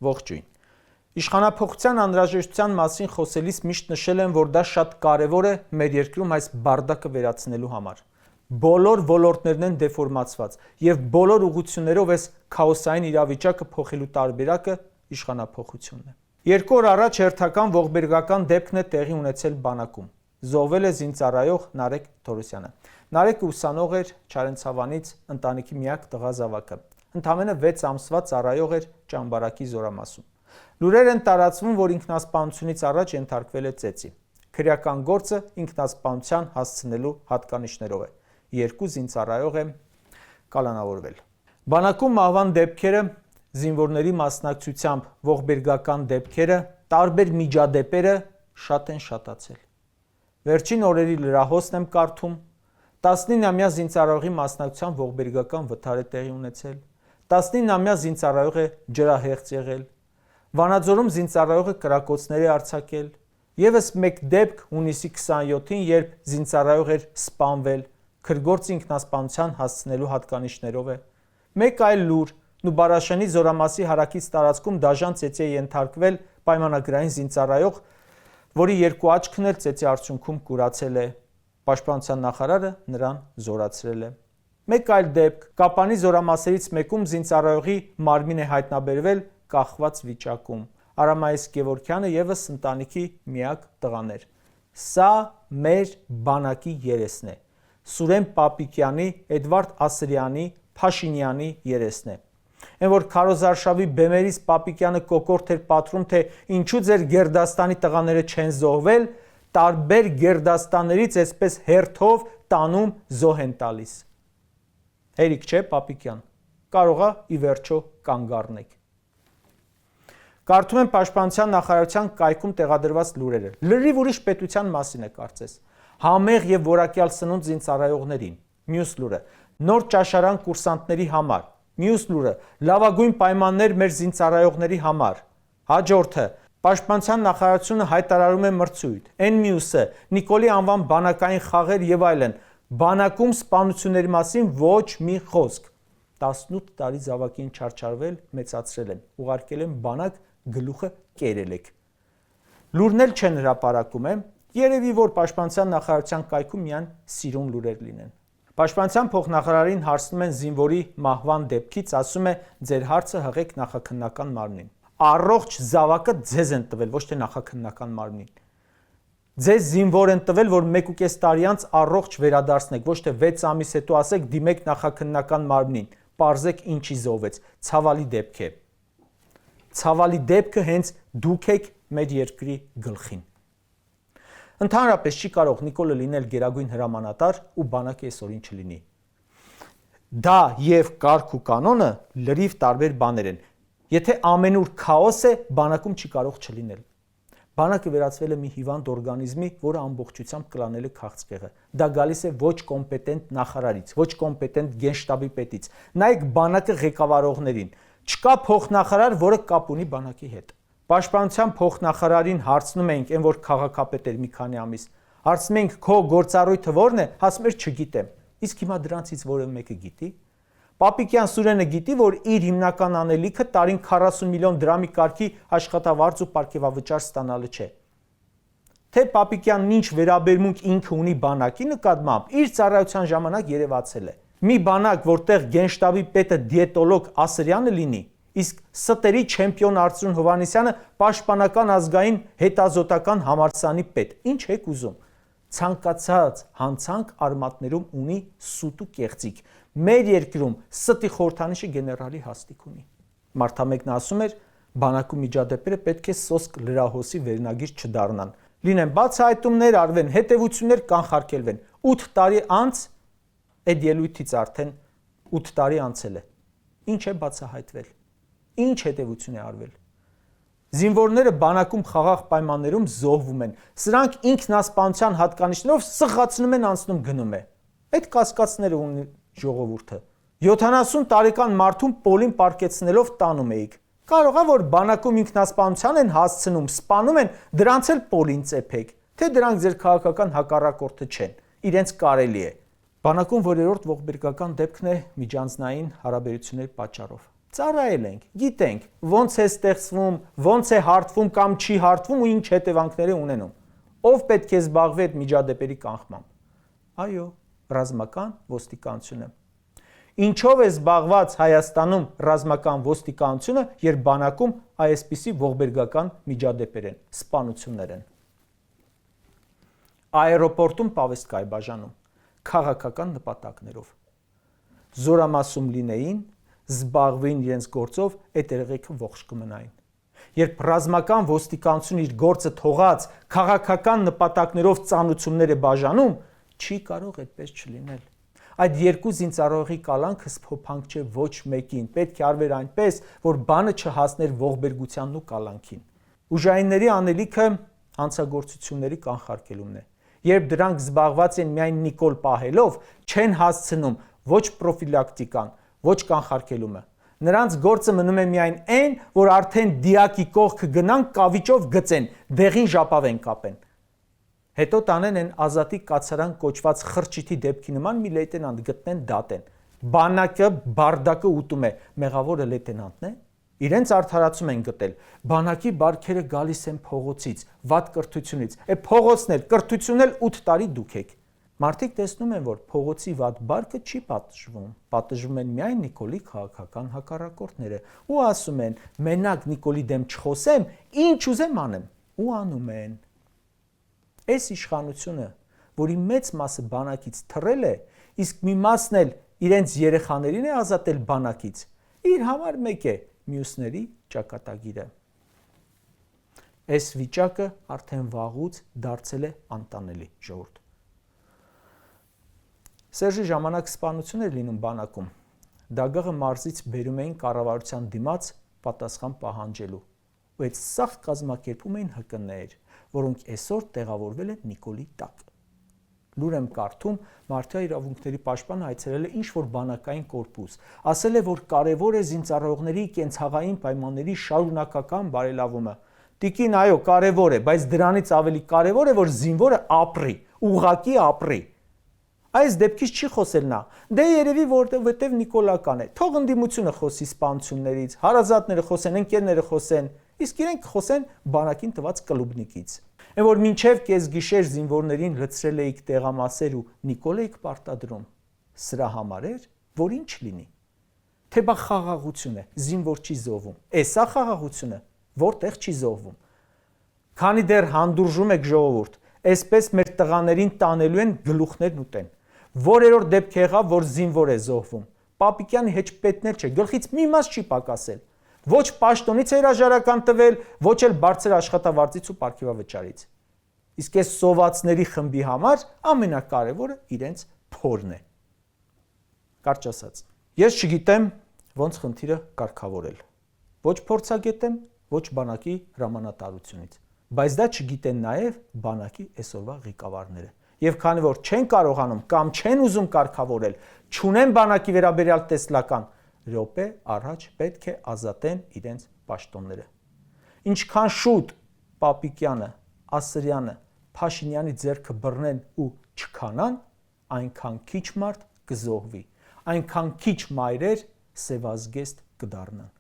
Ողջույն։ Իշխանափոխության անհրաժեշտության մասին խոսելիս միշտ նշել եմ, որ դա շատ կարևոր է մեր երկրում այս բարդակը վերացնելու համար։ Բոլոր ոլորտներն են դեֆորմացված եւ բոլոր ուղղություններով այս քաոսային իրավիճակը փոխելու տարբերակը իշխանափոխությունն է։ 2 օր առաջ հերթական ողբերգական դեպքն է տեղի ունեցել բանակում։ Զոհվել է զինծառայող Նարեկ Թորոսյանը։ Նարեկը ուսանող էր Չարենցավանից, ընտանիքի միակ տղա զավակը։ Ընդամենը 6 ամսվա ծառայող էր Ճամբարակի զորամասում։ Լուրեր են տարածվում, որ ինքնասպանությունից առաջ ենթարկվել է ծեծի։ Քրեական գործը ինքնասպանության հասցնելու հատկանիշներով է։ 2 զինծառայող է կալանավորվել։ Բանակում մահվան դեպքերը, զինվորների մասնակցությամբ ողբերգական դեպքերը, տարբեր միջադեպերը շատ են շատացել։ Վերջին օրերի լրահոսն եմ կարդում, 19-ամյա զինծառայողի մասնակցությամբ ողբերգական վթար է տեղի ունեցել, 19-ամյա զինծառայող է ջրահեղձ եղել, Վանաձորում զինծառայողը կրակոցներ է արձակել, եւս մեկ դեպք հունիսի 27-ին, երբ զինծառայող էր սպանվել, քրգործը ինքնասպանության հասցնելու հատկանիշներով է։ Մեկ այլ լուր, Նուբարաշենի զորամասի հարակից տարածքում դաժան ծեծի է ենթարկվել պայմանագրային զինծառայող, որի 2 աչքն էլ ծեծի արդյունքում կուրացել է։ Պաշտպանության նախարարը նրան զորացրել է։ Մեկ այլ դեպք, Կապանի զորամասերից մեկում զինծառայողի մարմին է հայտնաբերվել կախված վիճակում։ Արամայիս Գևորգյանը եւս ընտանիքի միակ տղան էր։ Սա մեր բանակի երեսն է։ Սուրեն Պապիկյանի, Էդվարդ Ասրյանի, Փաշինյանի երեսն է։ Այն որ քարոզարշավի բեմերից Պապիկյանը կոկորդ էր պատրում, թե ինչու ձեր Գերդաստանի տղաները չեն զոհվել, տարբեր Գերդաստաններից այսպես հերթով տանում զոհ են տալիս։ Հերիք չէ, Պապիկյան, կարողա ի վերջո կանգ առնեք։ Կարդում եմ Պաշտպանության նախարարության կայքում տեղադրված լուրերը։ Լրիվ ուրիշ պետության մասին է կարծես։ Համեղ եւ որակյալ սնունդ զինծառայողներին։ Մյուս լուրը՝ նոր ճաշարան կուրսանտների համար։ Մյուս լուրը՝ լավագույն պայմաններ մեր զինծառայողների համար։ Հաջորդը՝ Պաշտպանության նախարարությունը հայտարարում է մրցույթ։ Այն մյուսը՝ Նիկոլի անվան բանակային խաղեր եւ այլն։ Բանակում սպանությունների մասին ոչ մի խոսք։ 18 տարի զավակին չարչարվել, մեծացրել են, ուղարկել են բանակ, գլուխը կերել եք։ Լուրն էլ չեն հրապարակում է, երևի որ Պաշտպանության նախարարության կայքում միայն սիրուն լուրեր լինեն։ Պաշտպանության փոխնախարարին հարցնում են զինվորի մահվան դեպքից, ասում է ձեր հարցը հղեք նախաքննական մարմնին։ Առողջ զավակը ձեզ են տվել, ոչ թե նախաքննական մարմնին։ Ձեզ զինվոր են տվել, որ 1.5 տարի անց առողջ վերադարձնեք, ոչ թե 6 ամիս հետո ասեք դիմեք նախաքննական մարմնին, պարզեք ինչի զոհվեց, ցավալի դեպք է։ Ցավալի դեպքը հենց դուք եք մեր երկրի գլխին։ Ընդհանրապես չի կարող Նիկոլը լինել գերագույն հրամանատար ու բանակը այսօրին չլինի։ Դա եւ կարգ ու կանոնը լրիվ տարբեր բաներ են։ Եթե ամենուր քաոս է, բանակում չի կարող չլինել։ Բանակը վերածվել է մի հիվանդ օրգանիզմի, որը ամբողջությամբ կլանել է քաղցկեղը։ Դա գալիս է ոչ կոմպետենտ նախարարից, ոչ կոմպետենտ գենշտաբի պետից։ Նայեք բանակը ղեկավարողներին։ Չկա փոխնախարար, որը կապ ունի բանակի հետ։ Պաշտպանության փոխնախարարին հարցնում էինք, այն որ քաղաքապետ էր մի քանի ամիս, հարցնում էինք քո գործառույթը ո՞րն է, ասում էր չգիտեմ։ Իսկ հիմա դրանցից որևէ մեկը գիտի։ Պապիկյան Սուրենը գիտի, որ իր հիմնական անելիքը տարին 40 միլիոն դրամի կարգի աշխատավարձ ու պարգևավճար ստանալը չէ։ Թե Պապիկյանն ինչ վերաբերմունք ինքը ունի բանակի նկատմամբ, իր ծառայության ժամանակ երևացել է։ Մի բանակ, որտեղ գենշտաբի պետը դիետոլոգ Ասրյանը լինի, իսկ ստերի չեմպիոն Արծրուն Հովհաննիսյանը պաշտպանական ազգային հետազոտական համալսարանի պետ։ Ինչ եք ուզում։ Ցանկացած հանցանք արմատներում ունի սուտ ու կեղծիք։ Մեր երկրում ստի խորհրդանիշը գեներալի հաստիք ունի։ Մարտամեկն ասում էր, բանակու միջադեպերը պետք է սոսկ լրահոսի վերնագիր չդառնան։ Լինեն բացահայտումներ, արվեն հետևություններ, կանխարգելվեն։ 8 տարի անց այդ ելույթից արդեն 8 տարի անցել է։ Ինչ է բացահայտվել։ Ինչ հետևություն է արվել։ Զինվորները բանակում խաղաղ պայմաններում զոհվում են։ Սրանք ինքնասպանության հատկանիշներով սխացնում են, անցնում գնում է։ Այդ կասկածները ունի ժողովուրդը։ 70 տարեկան մարդուն պոլին պարկեցնելով տանում էիք։ Կարող է որ բանակում ինքնասպանության են հասցնում, սպանում են, դրանց էլ պոլին ծեփեք, թե դրանք ձեր քաղաքական հակառակորդը չեն։ Իրենց կարելի է։ Բանակում 4-րդ ողբերգական դեպքն է միջանձնային հարաբերությունների պատճառով։ ծառայել ենք, գիտենք ոնց է ստեղծվում, ոնց է հարթվում կամ չի հարթվում ու ինչ հետևանքներ է ունենում։ Ով պետք է զբաղվի այդ միջադեպերի կանխմամբ։ Այո, ռազմական ոստիկանությունը։ Ինչով է զբաղված Հայաստանում ռազմական ոստիկանությունը, երբ բանակում այսպիսի ողբերգական միջադեպեր են, սպանություններ են։ Աերոպորտում պավեստ կայ բաժանում, քաղաքական նպատակներով։ Զորամասում լինեին, զբաղվեին իրենց գործով, այդ երեխեքը ողջ կմնային։ Երբ ռազմական ոստիկանությունը իր գործը թողած քաղաքական նպատակներով ծանուցումներ է բաժանում, չի կարող այդպես չլինել։ Այդ երկու զինծառայողի կալանքը սփոփանք չէ ոչ մեկին, պետք է արվեր այնպես, որ բանը չհասներ ողբերգությանն ու կալանքին։ Ուժայինների անելիքը հանցագործությունների կանխարգելումն է։ Երբ դրանք զբաղված են միայն նիկոլ պահելով, չեն հասցնում ոչ պրոֆիլակտիկան, ոչ կանխարգելումը։ Նրանց գործը մնում է միայն այն, որ արդեն դիակի կողքը գնան կավիճով գծեն, դեղին ժապավեն կապեն։ Հետո տանեն են ազատի կացարան կոչված խրճիթի դեպքի նման մի լեյտենանտ գտնեն դատեն։ Բանակը բարդակը ուտում է, մեղավորը լեյտենանտն է։ Իրենց արդարացում են գտել։ Բանակի բարքերը գալիս են փողոցից, վատ կրթությունից։ Փողոցն էլ, կրթությունն էլ 8 տարի դուք եք։ Մարդիկ տեսնում են, որ փողոցի վատ բարգը չի պատժվում, պատժվում են միայն Նիկոլի քաղաքական հակառակորդները ու ասում են, մենակ Նիկոլի դեմ չխոսեմ, ինչ ուզեմ անեմ, ու անում են։ Այս իշխանությունը, որի մեծ մասը բանակից թռել է, իսկ մի մասն էլ իրենց երեխաներին է ազատել բանակից, իր համար մեկ է մյուսների ճակատագիրը։ Այս վիճակը արդեն վաղուց դարձել է անտանելի, ժողովուրդ։ Սերժի ժամանակ սպանություն էր լինում բանակում, Դագաղը մարզից բերում էին կառավարության դիմաց պատասխան պահանջելու, ու այդ սաղ կազմակերպում էին ՀԿՆ-եր, որոնք այսօր տեղավորվել են Նիկոլի տակ։ Լուր եմ կարդում, Մարդու իրավունքների պաշտպանը այցելել է ինչ-որ բանակային կորպուս, ասել է, որ կարևոր է զինծառայողների կենցաղային պայմանների շարունակական բարելավումը։ Տիկին, այո, կարևոր է, բայց դրանից ավելի կարևոր է, որ զինվորը ապրի, ուղղակի ապրի։ Այս դեպքից չի խոսել նա, դե երևի որովհետև նիկոլական է, թող ընդդիմությունը խոսի սպանություններից, հարազատները խոսեն, ընկերները խոսեն, իսկ իրենք խոսեն բանակին տված կլուբնիկից։ Այն որ մինչև կեսգիշեր զինվորներին լցրել էիք տեղամասեր ու Նիկոլ էիք պարտադրում, սրա համար էր, որ ինչ լինի։ Թե բա խաղաղություն է, զինվոր չի զոհվում, էսա խաղաղությունը, որտեղ չի զոհվում։ Քանի դեռ հանդուրժում եք ժողովուրդ, այսպես մեր տղաներին տանելու են գլուխներն ուտեն։ Որերորդ դեպք եղավ, որ զինվոր է զոհվում։ Պապիկյանի հեչպետներ չէ, գլխից մի մաս չի պակասել։ Ոչ պաշտոնից է հրաժարական տվել, ոչ էլ բարձր աշխատավարձից ու պարգևավճարից։ Իսկ այս սովածների խմբի համար ամենակարևորը իրենց փորն է։ Կարճ ասած, ես չգիտեմ ոնց խնդիրը կարգավորել։ Ոչ փորձագետ եմ, ոչ բանակի հրամանատարությունից, բայց դա չգիտեն նաև բանակի այսօրվա ղեկավարները։ Եվ քանի որ չեն կարողանում կամ չեն ուզում կարգավորել, չունեն բանակի վերաբերյալ տեսլական, րոպե առաջ պետք է ազատեն իրենց պաշտոնները։ Ինչքան շուտ Պապիկյանը, Ասրյանը, Փաշինյանի ձեռքը բռնեն ու չքանան, այնքան քիչ մարդ կզոհվի, այնքան քիչ մայրեր սևազգեստ կդառնան։